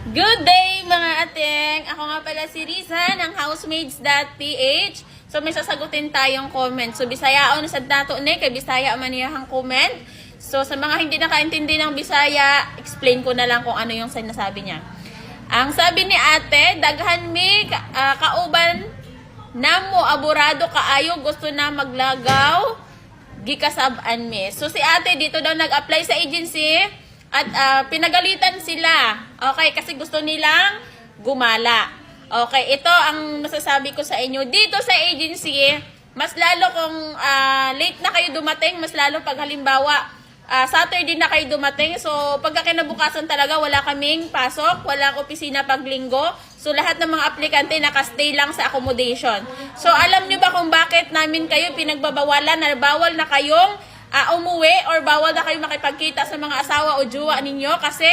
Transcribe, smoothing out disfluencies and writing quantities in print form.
Good day mga ateng! Ako nga pala si Riza ng housemates.ph. So may sasagutin tayong comment. So Bisaya na sa dato ni kay Bisaya maniyahang comment. So sa mga hindi nakaintindi ng Bisaya, explain ko na lang kung ano yung sinasabi niya. Ang sabi ni ate, daghan mi kauban namo aburado kaayo gusto na maglagaw gikasab-an mi. So si ate dito daw nag-apply sa agency at pinagalitan sila. Okay, kasi gusto nilang gumala. Okay, ito ang masasabi ko sa inyo. Dito sa agency, mas lalo kung late na kayo dumating, mas lalo pag halimbawa Saturday na kayo dumating. So, pagka kinabukasan talaga, wala kaming pasok, walang opisina pag linggo. So, lahat ng mga aplikante nakastay lang sa accommodation. So, alam nyo ba kung bakit namin kayo pinagbabawalan na bawal na kayong umuwi or bawal na kayo makipagkita sa mga asawa o jowa ninyo? Kasi